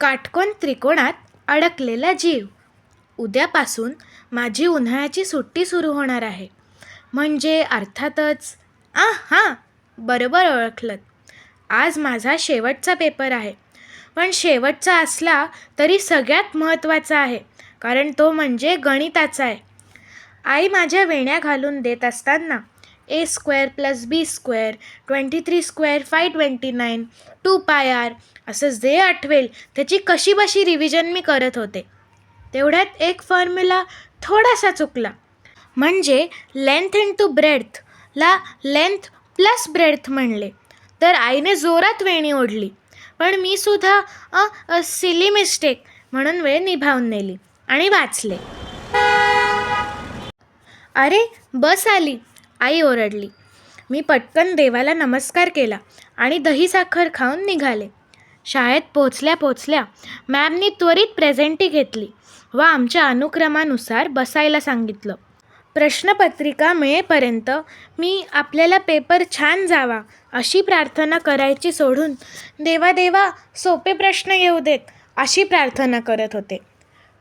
काटकोन त्रिकोणात अडकलेला जीव. उद्यापासून माझी उन्हाळ्याची सुट्टी सुरू होणार आहे. म्हणजे अर्थातच हां, बरोबर ओळखलंत. आज माझा शेवटचा पेपर आहे. पण शेवटचा असला तरी सगळ्यात महत्त्वाचा आहे, कारण तो म्हणजे गणिताचा आहे. आई माझ्या वेण्या घालून देत असताना a² + b² 23² 529 2πr असं जे आठवेल त्याची कशीबशी रिव्हिजन मी करत होते. तेवढ्यात एक फॉर्म्युला थोडासा चुकला. म्हणजे लेंथ इंटू ब्रेडथला लेंथ प्लस ब्रेडथ म्हणले, तर आईने जोरात वेणी ओढली. पण मी सुद्धा सिली मिस्टेक म्हणून वेळ निभावून नेली आणि वाचले. अरे बस आली, आई ओरडली. मी पटकन देवाला नमस्कार केला आणि दही साखर खाऊन निघाले. शाळेत पोचल्या मॅमनी त्वरित प्रेझेंटी घेतली व आमच्या अनुक्रमानुसार बसायला सांगितलं. प्रश्नपत्रिका मिळेपर्यंत मी आपल्याला पेपर छान जावा अशी प्रार्थना करायची सोडून देवा सोपे प्रश्न येऊ देत अशी प्रार्थना करत होते.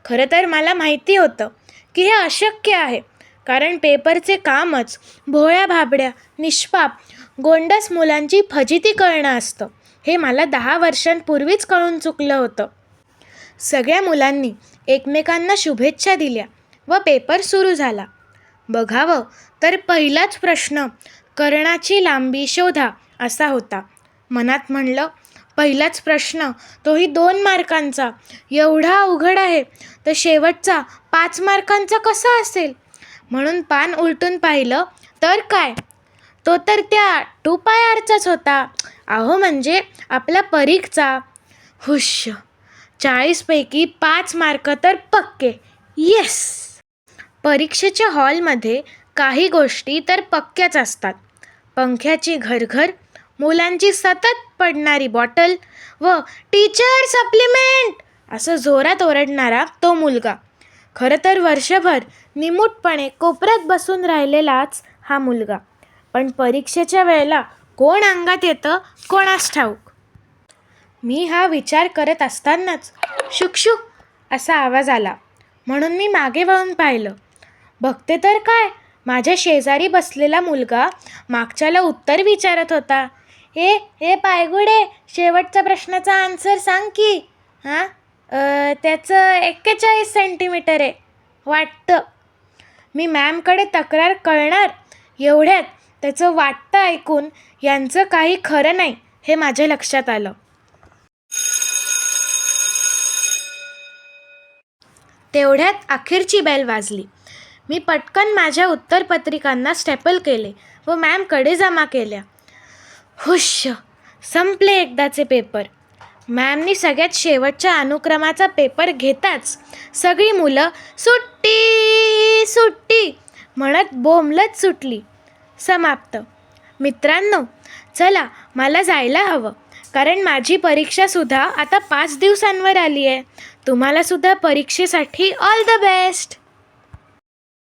खरं तर मला माहिती होतं की हे अशक्य आहे, कारण पेपरचे कामच भोळ्या भाबड्या निष्पाप गोंडस मुलांची फजिती करणं असतं हे मला 10 वर्षांपूर्वीच कळून चुकलं होतं. सगळ्या मुलांनी एकमेकांना शुभेच्छा दिल्या व पेपर सुरू झाला. बघावं तर पहिलाच प्रश्न कर्णाची लांबी शोधा असा होता. मनात म्हणलं, पहिलाच प्रश्न, तोही 2 मार्कांचा, एवढा अवघड आहे तर शेवटचा 5 मार्कांचा कसा असेल? म्हणून पान उलटून पाहिलं तर काय, तो तर त्या 2πrचाच होता. अहो म्हणजे आपला परीक्षचा. हुश, 40 पैकी 5 मार्क तर पक्के. येस. परीक्षेच्या हॉलमध्ये काही गोष्टी तर पक्क्याच असतात. पंख्याची घरघर, मुलांची सतत पडणारी बॉटल व टीचर सप्लिमेंट असं जोरात ओरडणारा तो मुलगा. खरं तर वर्षभर निमूटपणे कोपऱ्यात बसून राहिलेलाच हा मुलगा. पण परीक्षेच्या वेळेला कोण अंगात येतं कोणास ठाऊक. मी हा विचार करत असतानाच शुकशुक असा आवाज आला, म्हणून मी मागे वळून पाहिलं. बघते तर काय, माझ्या शेजारी बसलेला मुलगा मागच्याला उत्तर विचारत होता. ए पायगुडे, शेवटच्या प्रश्नाचा आन्सर सांग की. त्याचं 41 सेंटीमीटर आहे वाटतं. मी मॅमकडे तक्रार कळणार एवढ्यात त्याचं वाटतं ऐकून यांचं काही खरं नाही हे माझ्या लक्षात आलं. तेवढ्यात अखेरची बेल वाजली. मी पटकन माझ्या उत्तरपत्रिकांना स्टेपल केले व मॅमकडे जमा केल्या. हुश, संपले एकदाचे पेपर. मॅमनी सगळ्यात शेवटच्या अनुक्रमाचा पेपर घेताच सगळी मुलं सुट्टी सुट्टी म्हणत बोंबलत सुटली. समाप्त. मित्रांनो, चला मला जायला हवं, कारण माझी परीक्षासुद्धा आता 5 दिवसांवर आली आहे. तुम्हालासुद्धा परीक्षेसाठी ऑल द बेस्ट.